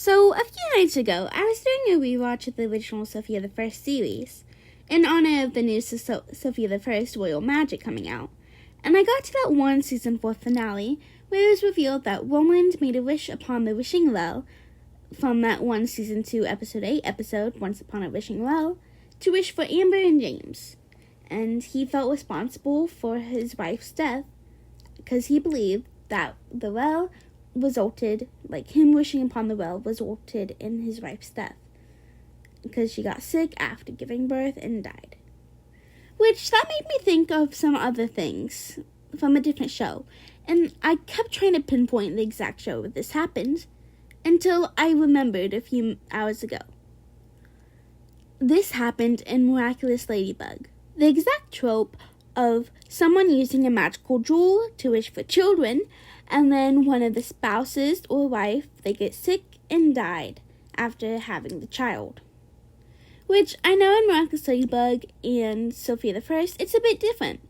So, a few nights ago, I was doing a rewatch of the original Sofia the First series, in honor of the new Sofia the First Royal Magic coming out, and I got to that one season 4 finale, where it was revealed that Roland made a wish upon the wishing well, from that one season 2 episode 8 episode, Once Upon a Wishing Well, to wish for Amber and James, and he felt responsible for his wife's death, because he believed that the well resulted, like him wishing upon the well, resulted in his wife's death, because she got sick after giving birth and died. Which, that made me think of some other things from a different show, and I kept trying to pinpoint the exact show where this happened, until I remembered a few hours ago. This happened in Miraculous Ladybug. The exact trope of someone using a magical jewel to wish for children, and then one of the spouses or wife, they get sick and died after having the child. Which I know in Miraculous Ladybug and Sofia the First, it's a bit different.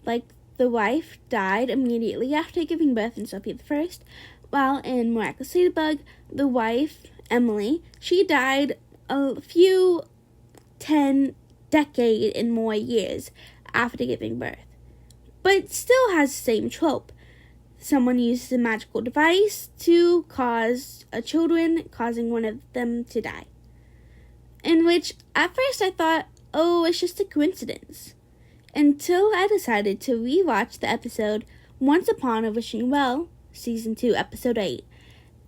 Like, the wife died immediately after giving birth in Sofia the First, while in Miraculous Ladybug, the wife, Emily, she died a few 10 decade and more years after giving birth. But still has the same trope. Someone uses a magical device to cause a children, causing one of them to die. In which, at first I thought, oh, it's just a coincidence. Until I decided to rewatch the episode Once Upon a Wishing Well, Season 2, Episode 8.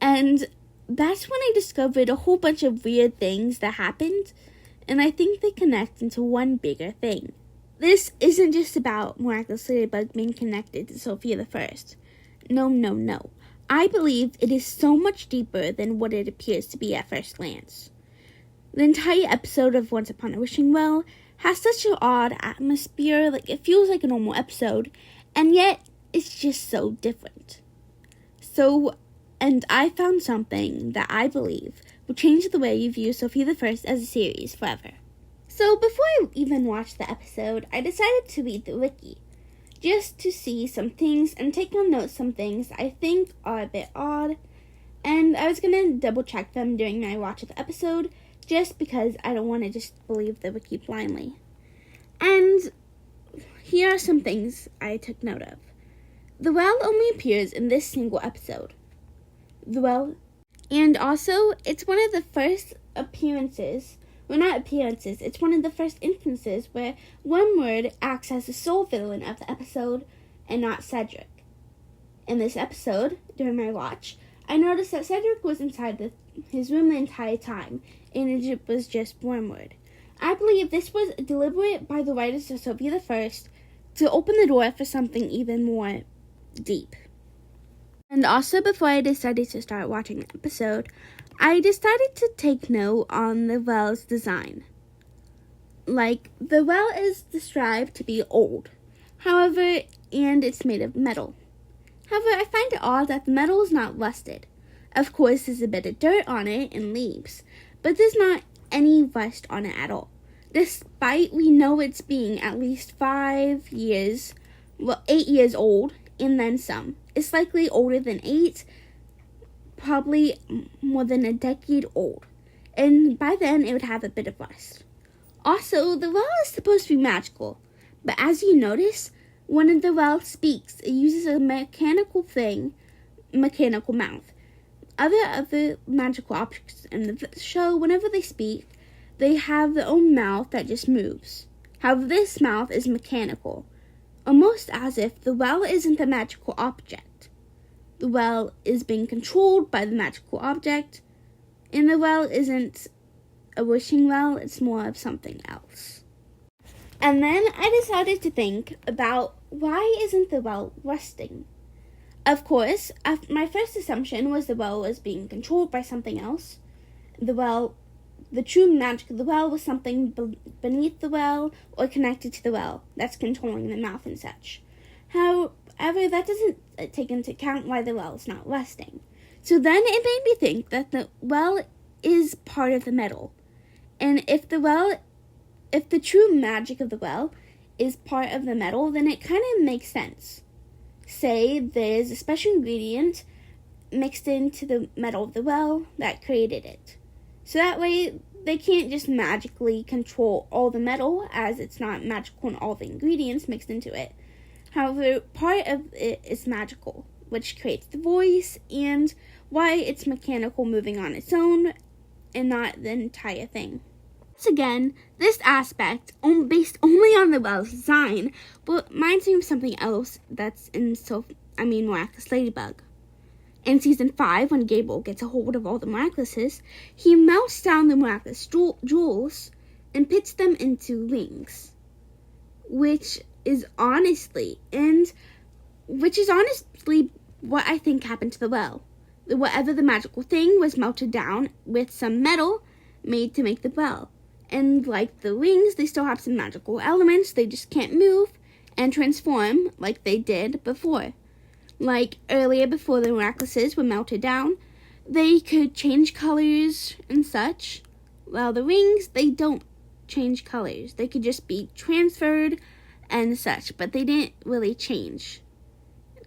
And that's when I discovered a whole bunch of weird things that happened, and I think they connect into one bigger thing. This isn't just about Miraculous Ladybug being connected to Sofia the First. No. I believe it is so much deeper than what it appears to be at first glance. The entire episode of Once Upon a Wishing Well has such an odd atmosphere, like it feels like a normal episode, and yet it's just so different. And I found something that I believe will change the way you view Sofia the First as a series forever. So before I even watched the episode, I decided to read the wiki, just to see some things and take on notes some things I think are a bit odd, and I was going to double check them during my watch of the episode, just because I don't want to just believe the wiki blindly. And here are some things I took note of. The well only appears in this single episode. And also, it's one of the first it's one of the first instances where Wormwood acts as the sole villain of the episode and not Cedric. In this episode, during my watch, I noticed that Cedric was inside his room the entire time, and it was just Wormwood. I believe this was deliberate by the writers of Sofia the First to open the door for something even more deep. And also, before I decided to start watching the episode, I decided to take note on the well's design. Like, the well is described to be old, and it's made of metal. However, I find it odd that the metal is not rusted. Of course, there's a bit of dirt on it and leaves, but there's not any rust on it at all. Despite we know it's being at least 8 years old, and then some. It's likely older than 8, probably more than a decade old, and by then it would have a bit of rust. Also, the well is supposed to be magical, but as you notice, when the well speaks, it uses a mechanical mouth. Other magical objects in the show, whenever they speak, they have their own mouth that just moves. However, this mouth is mechanical, almost as if the well isn't a magical object. The well is being controlled by the magical object, and the well isn't a wishing well, it's more of something else. And then I decided to think about, why isn't the well rusting? Of course, my first assumption was the well was being controlled by something else. The true magic of the well was something beneath the well or connected to the well that's controlling the mouth and such. However, that doesn't take into account why the well is not rusting. So then it made me think that the well is part of the metal. And if the true magic of the well is part of the metal, then it kind of makes sense. Say there's a special ingredient mixed into the metal of the well that created it. So that way, they can't just magically control all the metal, as it's not magical in all the ingredients mixed into it. However, part of it is magical, which creates the voice and why it's mechanical moving on its own and not the entire thing. Once again, this aspect, based only on the well's design, but reminds me of something else that's in Miraculous Ladybug. In season 5, when Gable gets a hold of all the Miraculouses, he melts down the Miraculous jewels and puts them into rings, which is honestly what I think happened to the well. Whatever the magical thing was melted down with some metal made to make the well. And like the rings, they still have some magical elements. They just can't move and transform like they did before. Like earlier, before the Miraculouses were melted down, they could change colors and such. Well, the rings, they don't change colors. They could just be transferred and such, but they didn't really change.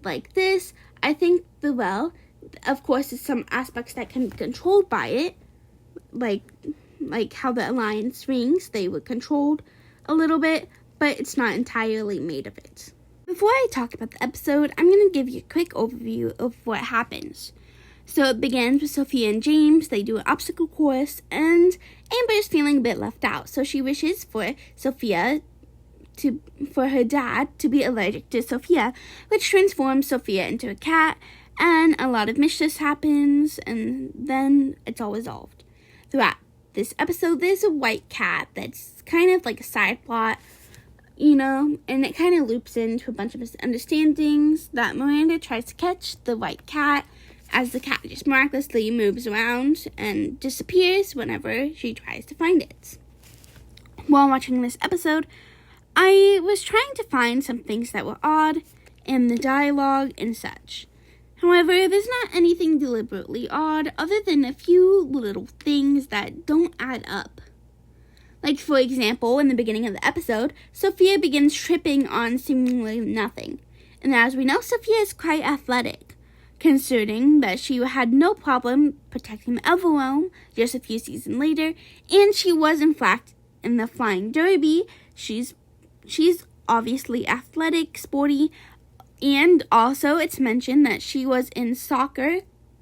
Like this, I think the well, of course, there's some aspects that can be controlled by it, like how the Alliance rings, they were controlled a little bit, but it's not entirely made of it. Before I talk about the episode, I'm going to give you a quick overview of what happens. So it begins with Sofia and James. They do an obstacle course, and Amber is feeling a bit left out, so she wishes for her dad to be allergic to Sofia, which transforms Sofia into a cat, and a lot of mischief happens, and then it's all resolved. Throughout this episode, there's a white cat that's kind of like a side plot, and it kind of loops into a bunch of misunderstandings that Miranda tries to catch the white cat, as the cat just miraculously moves around and disappears whenever she tries to find it. While watching this episode, I was trying to find some things that were odd in the dialogue and such. However, there's not anything deliberately odd other than a few little things that don't add up. Like, for example, in the beginning of the episode, Sofia begins tripping on seemingly nothing. And as we know, Sofia is quite athletic, considering that she had no problem protecting the Everrealm just a few seasons later, and she was, in fact, in the Flying Derby. She's obviously athletic, sporty, and also it's mentioned that she was in soccer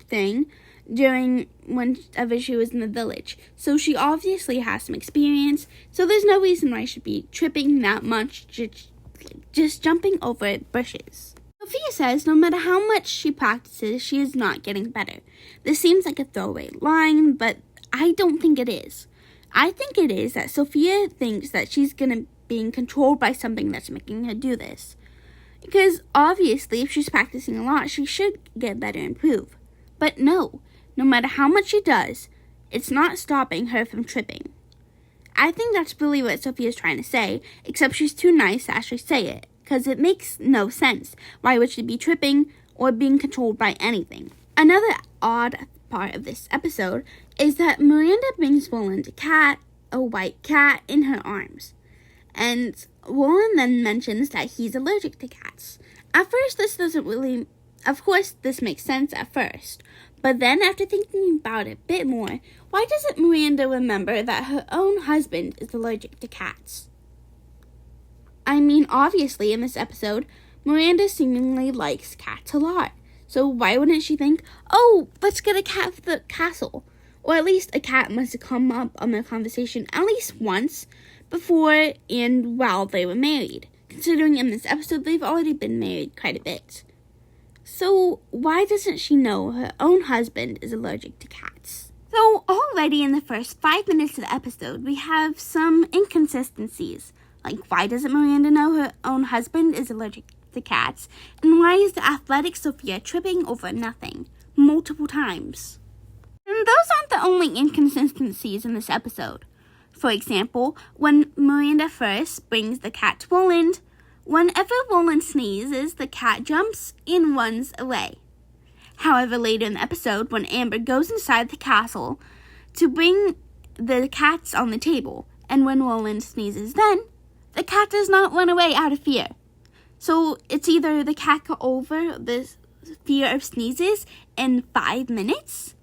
thing during whenever she was in the village. So she obviously has some experience, so there's no reason why she should be tripping that much, just jumping over bushes. Sofia says no matter how much she practices, she is not getting better. This seems like a throwaway line, but I don't think it is. I think it is that Sofia thinks that she's being controlled by something that's making her do this. Because obviously, if she's practicing a lot, she should get better and improve. But no matter how much she does, it's not stopping her from tripping. I think that's really what Sofia's trying to say, except she's too nice to actually say it, because it makes no sense. Why would she be tripping or being controlled by anything? Another odd part of this episode is that Miranda brings Roland a white cat, in her arms. And Roland then mentions that he's allergic to cats. At first, of course, this makes sense at first. But then, after thinking about it a bit more, why doesn't Miranda remember that her own husband is allergic to cats? I mean, obviously, in this episode, Miranda seemingly likes cats a lot. So why wouldn't she think, oh, let's get a cat for the castle? Or at least a cat must have come up on their conversation at least once before and while they were married. Considering in this episode, they've already been married quite a bit. So why doesn't she know her own husband is allergic to cats? So already in the first 5 minutes of the episode, we have some inconsistencies. Like, why doesn't Miranda know her own husband is allergic to cats? And why is the athletic Sofia tripping over nothing multiple times? And those aren't the only inconsistencies in this episode. For example, when Miranda first brings the cat to Roland, whenever Roland sneezes, the cat jumps and runs away. However, later in the episode, when Amber goes inside the castle to bring the cats on the table, and when Roland sneezes then, the cat does not run away out of fear. So it's either the cat got over the fear of sneezes in 5 minutes?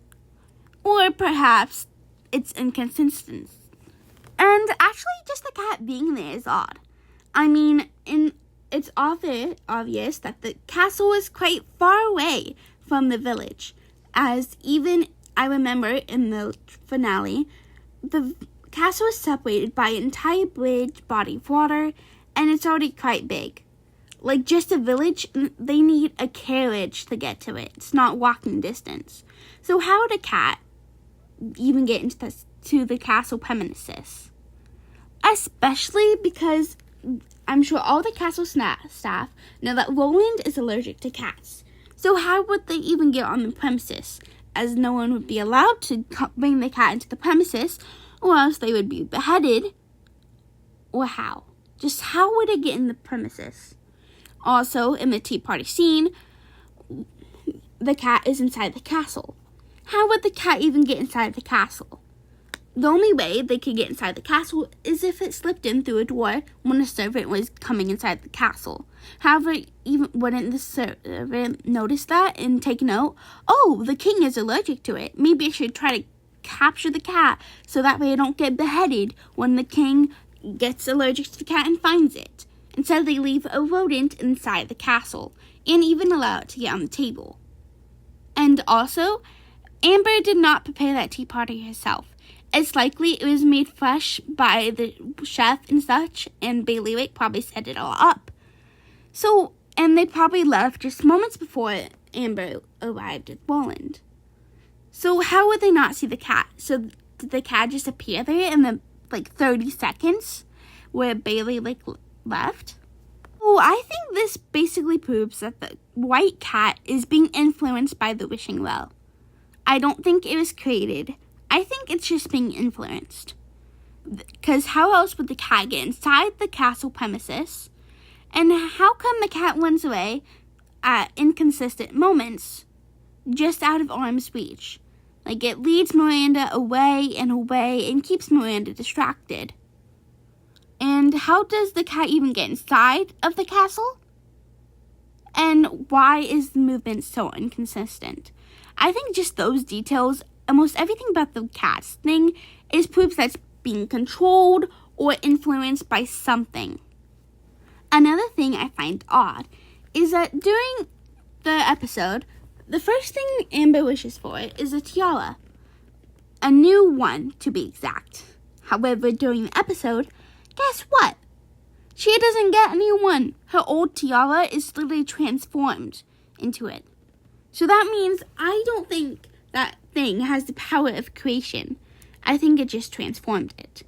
Or perhaps it's inconsistent. And actually, just the cat being there is odd. I mean, it's obvious that the castle is quite far away from the village, as even I remember in the finale, the castle is separated by an entire bridge, body of water, and it's already quite big. Like, just a village, they need a carriage to get to it. It's not walking distance. So how would a cat even get to the castle premises? Especially because I'm sure all the castle staff know that Roland is allergic to cats. So how would they even get on the premises, as no one would be allowed to bring the cat into the premises, or else they would be beheaded? Or how? Just how would it get in the premises? Also, in the tea party scene, the cat is inside the castle. How would the cat even get inside the castle? The only way they could get inside the castle is if it slipped in through a door when a servant was coming inside the castle. However, even wouldn't the servant notice that and take note? Oh, the king is allergic to it. Maybe I should try to capture the cat so that way I don't get beheaded when the king gets allergic to the cat and finds it. Instead, they leave a rodent inside the castle and even allow it to get on the table. And also, Amber did not prepare that tea party herself. It's likely it was made fresh by the chef and such, and Bailiwick probably set it all up. So, and they probably left just moments before Amber arrived at Roland. So how would they not see the cat? So did the cat just appear there in the 30 seconds where Bailiwick left? Oh, I think this basically proves that the white cat is being influenced by the wishing well. I don't think it was created. I think it's just being influenced. Because how else would the cat get inside the castle premises? And how come the cat runs away at inconsistent moments just out of arm's reach? Like, it leads Miranda away and keeps Miranda distracted. And how does the cat even get inside of the castle? And why is the movement so inconsistent? I think just those details, almost everything about the cat's thing, is proof that it's being controlled or influenced by something. Another thing I find odd is that during the episode, the first thing Amber wishes for is a tiara. A new one, to be exact. However, during the episode, guess what? She doesn't get a new one. Her old tiara is literally transformed into it. So that means I don't think that thing has the power of creation. I think it just transformed it.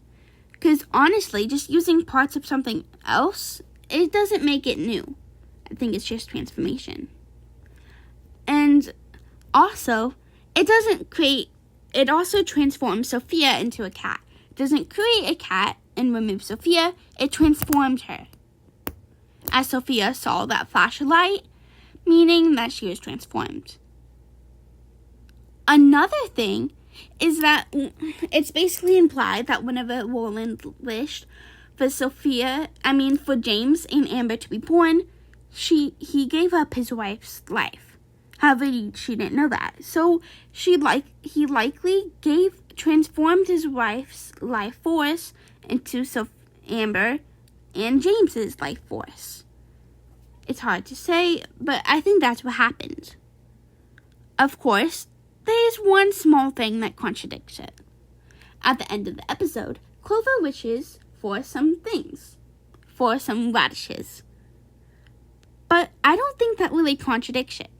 Because honestly, just using parts of something else, it doesn't make it new. I think it's just transformation. And also, it also transforms Sofia into a cat. It doesn't create a cat and remove Sofia, it transformed her. As Sofia saw that flash of light, meaning that she was transformed. Another thing is that it's basically implied that whenever Roland wished for for James and Amber to be born, he gave up his wife's life. However, she didn't know that. So he likely transformed his wife's life force into Amber and James's life force. It's hard to say, but I think that's what happened. Of course, there is one small thing that contradicts it. At the end of the episode, Clover wishes for some things, for some radishes. But I don't think that really contradicts it,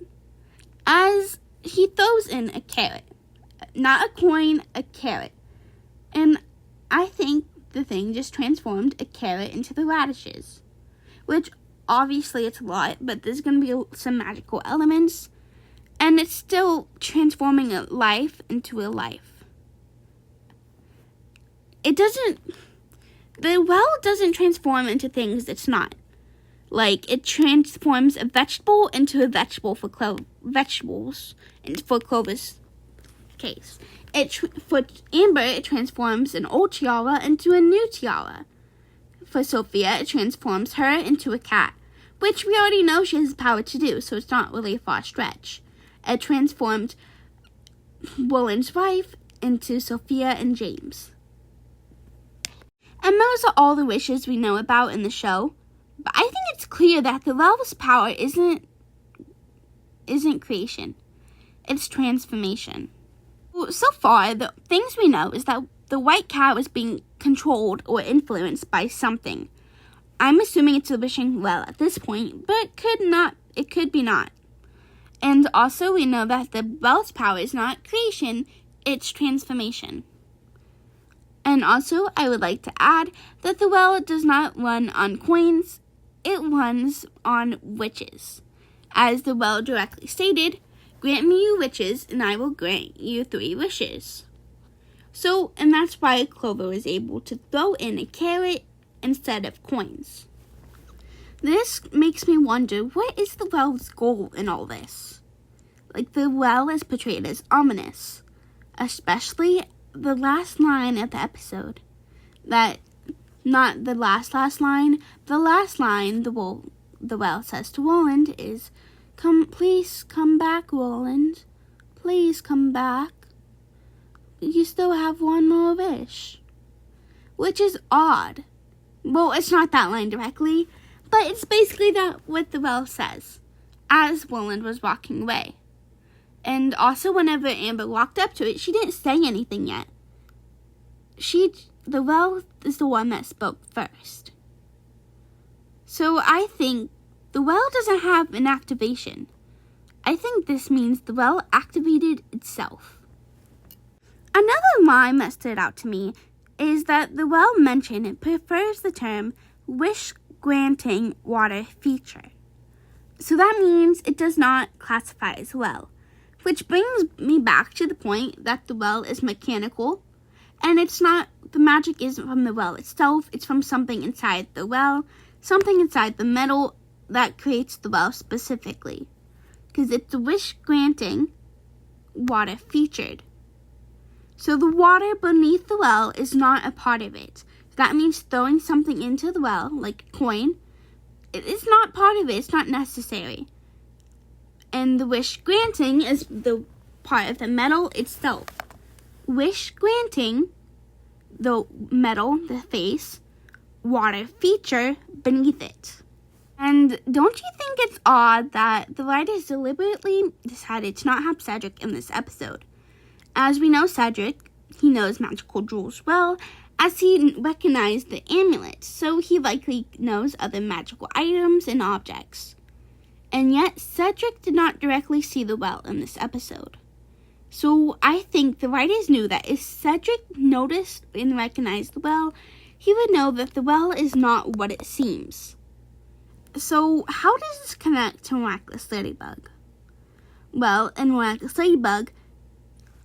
as he throws in a carrot. Not a coin, a carrot. And I think the thing just transformed a carrot into the radishes, which obviously it's a lot, but there's going to be some magical elements, and it's still transforming a life into a life. The well doesn't transform into things it's not. Like, it transforms a vegetable into a vegetable for vegetables, and for Clover's case. For Amber, it transforms an old tiara into a new tiara. For Sofia, it transforms her into a cat, which we already know she has the power to do, so it's not really a far stretch. it transformed Roland's wife into Sofia and James. And those are all the wishes we know about in the show. But I think it's clear that the well's power isn't creation. It's transformation. So far, the things we know is that the white cat was being controlled or influenced by something. I'm assuming it's a wishing well at this point, but it could be not. And also we know that the well's power is not creation, it's transformation. And also I would like to add that the well does not run on coins, it runs on witches. As the well directly stated, grant me your wishes and I will grant you 3 wishes. So, and that's why Clover was able to throw in a carrot instead of coins. This makes me wonder, what is the well's goal in all this? Like, the well is portrayed as ominous, especially the last line of the episode. That, not the last line, the last line the well says to Roland is, please come back, Roland. Please come back. You still have one more wish. Which is odd. Well, it's not that line directly, but it's basically what the well says as Roland was walking away. And also whenever Amber walked up to it, she didn't say anything yet. The well is the one that spoke first. So I think the well doesn't have an activation. I think this means the well activated itself. Another line that stood out to me is that the well mentioned it prefers the term wish-granting water feature. So that means it does not classify as well, which brings me back to the point that the well is mechanical, and the magic isn't from the well itself, it's from something inside the well, something inside the metal that creates the well specifically, because it's the wish-granting water featured. So the water beneath the well is not a part of it. That means throwing something into the well, like a coin, it is not part of it, it's not necessary. And the wish-granting is the part of the metal itself. Wish-granting, the metal, the face, water feature beneath it. And don't you think it's odd that the writers deliberately decided to not have Cedric in this episode? As we know Cedric, he knows magical jewels well, as he recognized the amulet, so he likely knows other magical items and objects. And yet, Cedric did not directly see the well in this episode. So I think the writers knew that if Cedric noticed and recognized the well, he would know that the well is not what it seems. So how does this connect to Miraculous Ladybug? Well, in Miraculous Ladybug,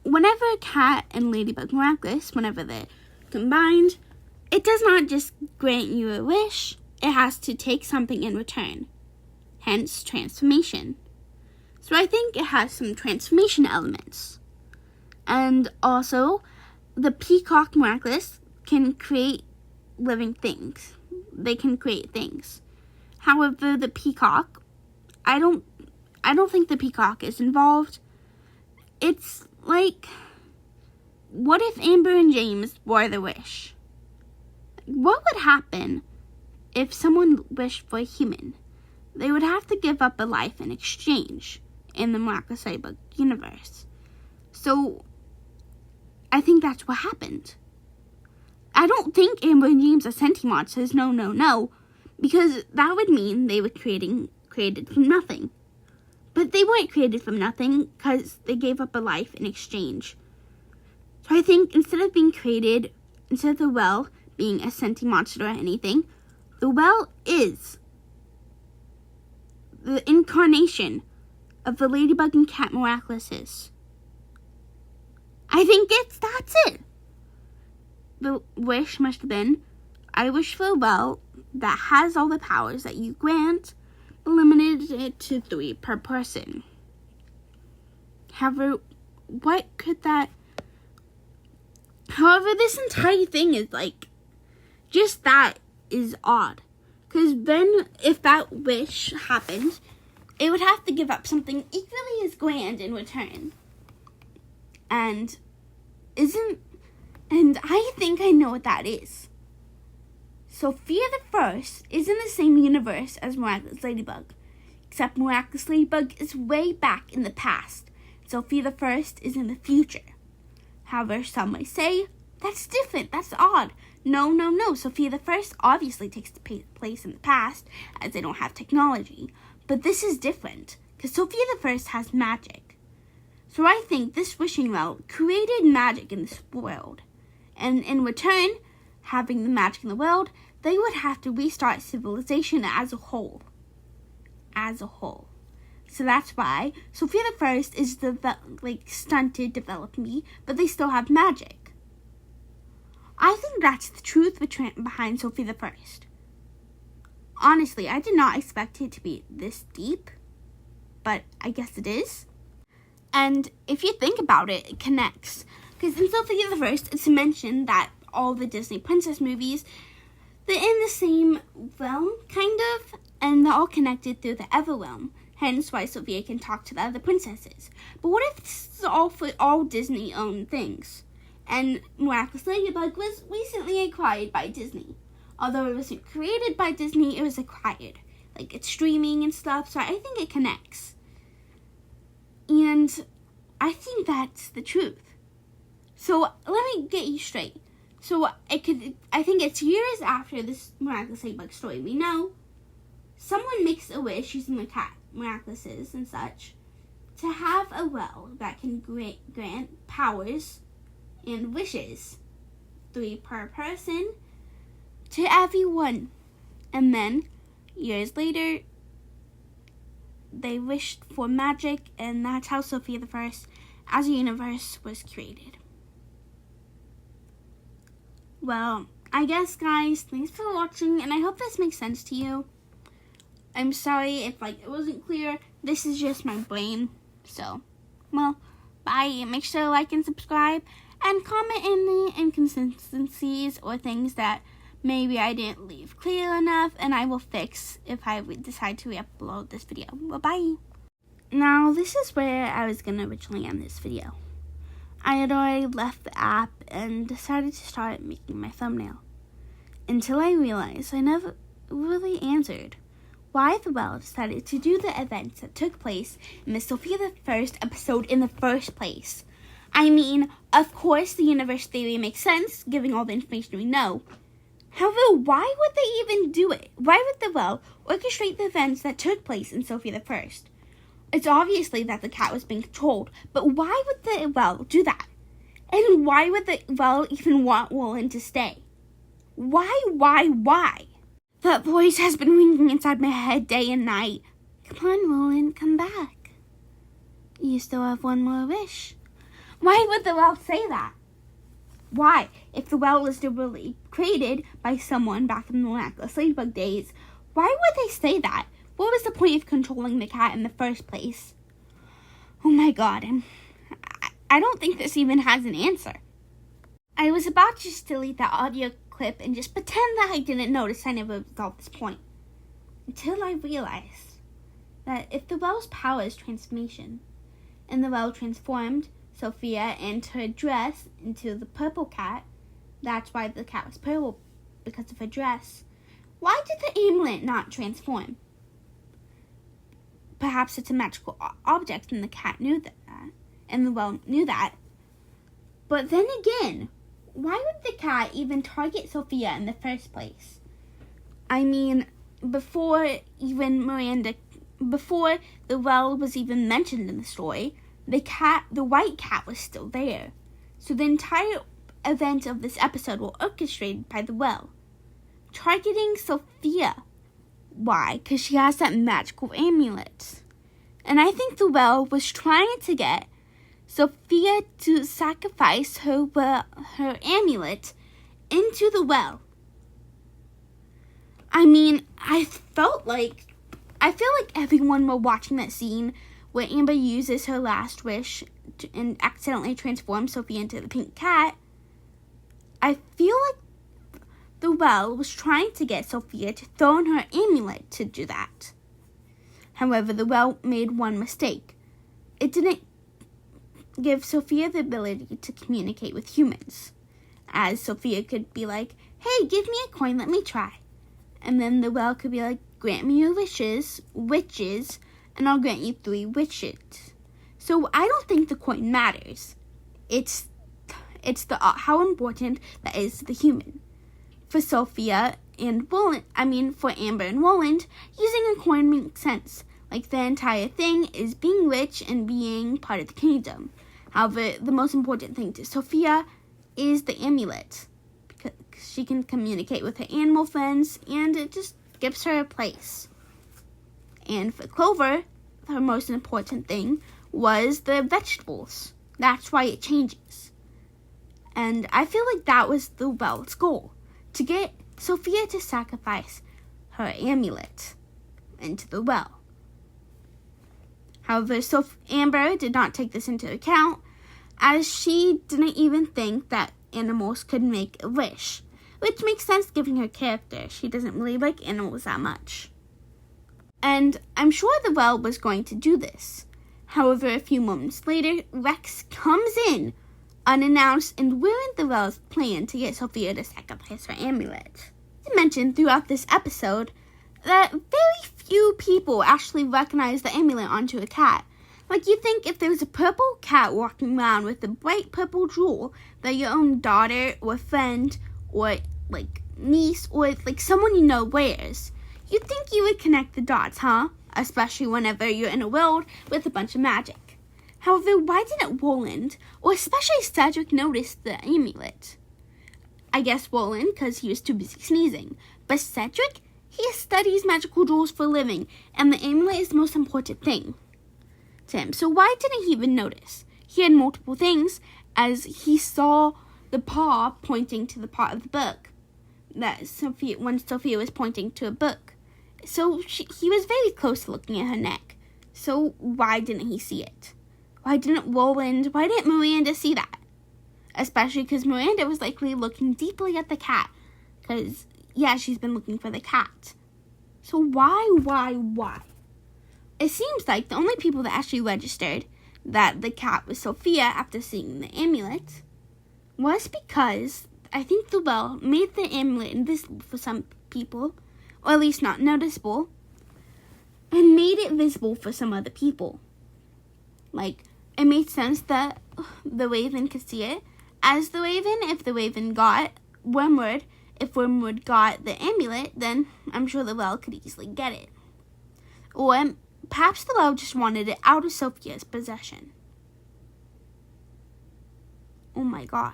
whenever Cat and Ladybug Miraculous, whenever they're combined, it does not just grant you a wish, it has to take something in return. Hence, transformation. So I think it has some transformation elements. And also, the Peacock Miraculous can create living things. They can create things. However, the Peacock, I don't think the Peacock is involved. It's like, what if Amber and James were the wish? What would happen if someone wished for a human? They would have to give up a life in exchange in the Miraculous Ladybug universe. So, I think that's what happened. I don't think Amber and James are sentient says no, because that would mean they were created from nothing. But they weren't created from nothing because they gave up a life in exchange. So I think instead of the well being a sentient monster or anything, the well is the incarnation of the Ladybug and Cat Miraculouses. I think that's it. The wish must have been, I wish for a well that has all the powers that you grant, but limited it to 3 per person. However, this entire thing is just that is odd. Because then, if that wish happened, it would have to give up something equally as grand in return. And I think I know what that is. Sophia the First is in the same universe as Miraculous Ladybug, except Miraculous Ladybug is way back in the past. Sophia the First is in the future. However, some may say, that's different, that's odd. No. Sophia the First obviously takes place in the past, as they don't have technology. But this is different, because Sophia the First has magic. So I think this wishing well created magic in this world. And in return, having the magic in the world, they would have to restart civilization as a whole. So that's why Sofia the First is stunted development, but they still have magic. I think that's the truth behind Sofia the First. Honestly, I did not expect it to be this deep, but I guess it is. And if you think about it, it connects. Because in Sofia the First, it's mentioned that all the Disney princess movies, they're in the same realm, kind of, and they're all connected through the Ever realm. Hence why Sofia can talk to the other princesses. But what if this is all for all Disney-owned things? And Miraculous Ladybug was recently acquired by Disney. Although it wasn't created by Disney, it was acquired. Like, it's streaming and stuff, so I think it connects. And I think that's the truth. So, let me get you straight. So, I think it's years after this Miraculous Ladybug story. We know someone makes a wish using the cat Miraculouses and such to have a well that can grant powers and wishes, 3 per person, to everyone. And then, years later, they wished for magic, and that's how Sofia the First, as a universe, was created. Well, I guess, guys, thanks for watching, and I hope this makes sense to you. I'm sorry if, it wasn't clear. This is just my brain. So, well, bye. Make sure to like and subscribe, and comment any inconsistencies or things that maybe I didn't leave clear enough, and I will fix if I decide to re-upload this video. Well, bye. Now, this is where I was going to originally end this video. I had already left the app and decided to start making my thumbnail. Until I realized I never really answered why the well decided to do the events that took place in the Sofia the First episode in the first place. I mean, of course the universe theory makes sense, given all the information we know. However, why would they even do it? Why would the well orchestrate the events that took place in Sofia the First? It's obviously that the cat was being controlled, but why would the well do that? And why would the well even want Woolen to stay? Why? That voice has been ringing inside my head day and night. Come on, Woolen, come back. You still have one more wish. Why would the well say that? Why? If the well was really created by someone back in the Miraculous Ladybug days, why would they say that? What was the point of controlling the cat in the first place? Oh my god, I don't think this even has an answer. I was about to just delete that audio clip and just pretend that I didn't notice I never resolved this point. Until I realized that if the well's power is transformation, and the well transformed Sofia and her dress into the purple cat, that's why the cat was purple, because of her dress. Why did the amulet not transform? Perhaps it's a magical object and the cat knew that, and the well knew that. But then again, why would the cat even target Sofia in the first place? I mean, before the well was even mentioned in the story, the white cat was still there. So the entire event of this episode were orchestrated by the well, targeting Sofia. Why? Because she has that magical amulet. And I think the well was trying to get Sofia to sacrifice her amulet into the well. I mean, I feel like everyone were watching that scene where Amber uses her last wish and accidentally transforms Sofia into the pink cat. I feel like the well was trying to get Sofia to throw in her amulet to do that. However, the well made one mistake. It didn't give Sofia the ability to communicate with humans, as Sofia could be like, hey, give me a coin, let me try. And then the well could be like, grant me your wishes, and I'll grant you 3 wishes. So I don't think the coin matters. It's the how important that is to the human. For Sofia and for Amber and Roland, using a coin makes sense. Like, the entire thing is being rich and being part of the kingdom. However, the most important thing to Sofia is the amulet, because she can communicate with her animal friends, and it just gives her a place. And for Clover, her most important thing was the vegetables. That's why it changes. And I feel like that was the well's goal, to get Sofia to sacrifice her amulet into the well. However, Amber did not take this into account, as she didn't even think that animals could make a wish, which makes sense given her character. She doesn't really like animals that much. And I'm sure the well was going to do this. However, a few moments later, Rex comes in, unannounced, and ruined the well's plan to get Sofia to sacrifice her amulet. I mentioned throughout this episode that very few people actually recognize the amulet onto a cat. Like, you think if there was a purple cat walking around with a bright purple jewel that your own daughter or friend or, niece or, someone you know wears, you'd think you would connect the dots, huh? Especially whenever you're in a world with a bunch of magic. However, why didn't Roland, or especially Cedric, notice the amulet? I guess Roland, because he was too busy sneezing. But Cedric, he studies magical jewels for a living, and the amulet is the most important thing to him. So why didn't he even notice? He had multiple things, as he saw the paw pointing to the part of the book. When Sofia was pointing to a book. So he was very close to looking at her neck. So why didn't he see it? Why didn't Miranda see that? Especially because Miranda was likely looking deeply at the cat. Because, yeah, she's been looking for the cat. So why? It seems like the only people that actually registered that the cat was Sofia after seeing the amulet was because I think the well made the amulet invisible for some people, or at least not noticeable, and made it visible for some other people. It made sense that the Raven could see it, as the Raven, if the Raven got Wormwood, if Wormwood got the amulet, then I'm sure the well could easily get it. Or perhaps the well just wanted it out of Sophia's possession. Oh my god.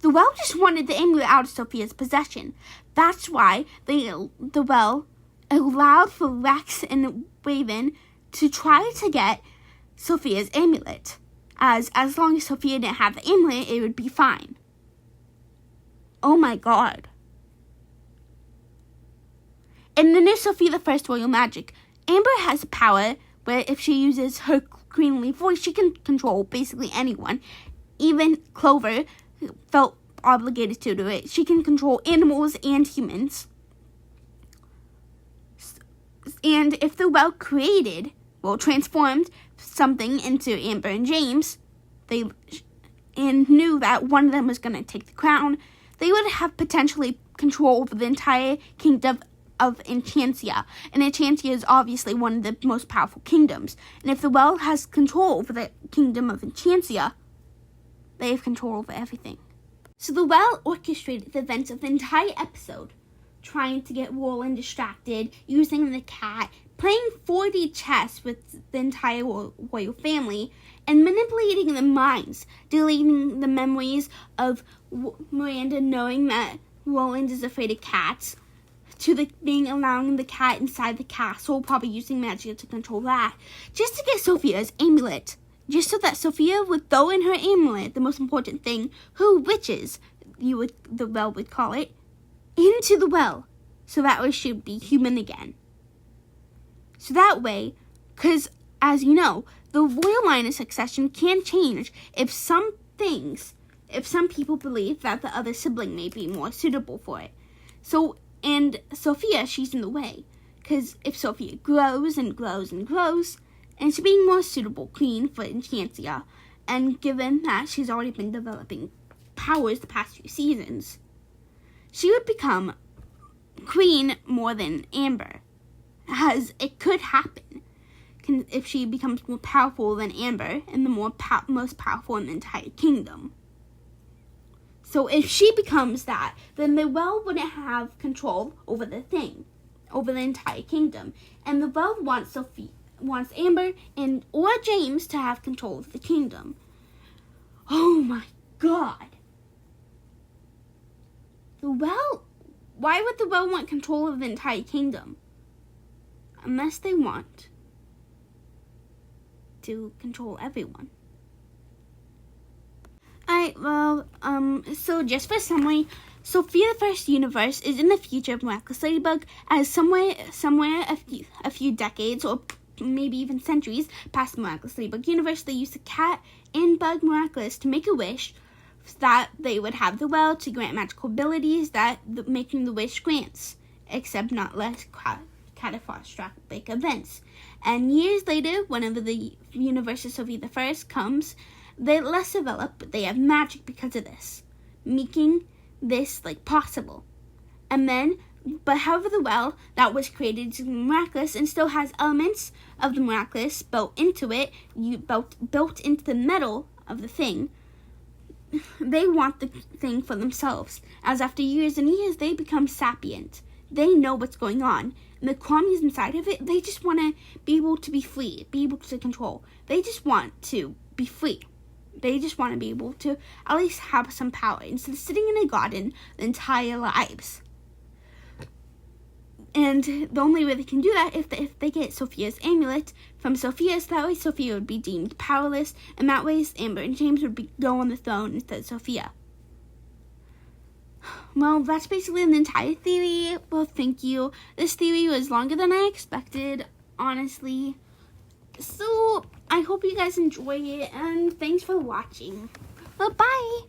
The well just wanted the amulet out of Sophia's possession. That's why the well allowed for Rex and Raven to try to get Sophia's amulet. As long as Sofia didn't have the amulet, it would be fine. Oh my god. In the new Sofia the First Royal Magic, Amber has a power where if she uses her queenly voice, she can control basically anyone. Even Clover felt obligated to do it. She can control animals and humans. And if the well transformed something into Amber and James, and knew that one of them was going to take the crown, they would have potentially control over the entire kingdom of Enchantia. And Enchantia is obviously one of the most powerful kingdoms. And if the well has control over the kingdom of Enchantia, they have control over everything. So the well orchestrated the events of the entire episode, trying to get Roland distracted, using the cat, playing 4D chess with the entire royal family, and manipulating the minds, deleting the memories of Miranda knowing that Roland is afraid of cats, to allowing the cat inside the castle, probably using magic to control that, just to get Sophia's amulet. Just so that Sofia would throw in her amulet, the most important thing, her witches, the well would call it, into the well. So that way she would be human again. So that way, because as you know, the royal line of succession can change if some people believe that the other sibling may be more suitable for it. And Sofia, she's in the way. Because if Sofia grows and grows and grows, and she's being more suitable queen for Enchantia, and given that she's already been developing powers the past few seasons, she would become queen more than Amber. As it could happen if she becomes more powerful than Amber and the most powerful in the entire kingdom. So if she becomes that, then the well wouldn't have control over the entire kingdom. And the well wants Amber or James to have control of the kingdom. Oh my God. Why would the well want control of the entire kingdom? Unless they want to control everyone. Alright, well, so just for summary, Sofia the First universe is in the future of Miraculous Ladybug, as somewhere a few decades or maybe even centuries past the Miraculous Ladybug universe, they used the cat and bug Miraculous to make a wish that they would have the well to grant magical abilities that making the wish grants, except not less catastrophic events. And years later, whenever the universe of Sofia the First comes, they're less developed, but they have magic because of this, making this possible. And then, but however, the well that was created is miraculous and still has elements of the miraculous built into it, built into the metal of the thing. They want the thing for themselves, as after years and years they become sapient. They know what's going on, and the qualities inside of it, they just want to be able to be free, be able to control. They just want to be free. They just want to be able to at least have some power instead of sitting in a garden their entire lives. And the only way they can do that if they get Sofia's amulet from Sofia, so that way Sofia would be deemed powerless, and that way Amber and James would go on the throne instead of Sofia. Well, that's basically the entire theory. Well, thank you. This theory was longer than I expected, honestly. So, I hope you guys enjoy it, and thanks for watching. Well, bye!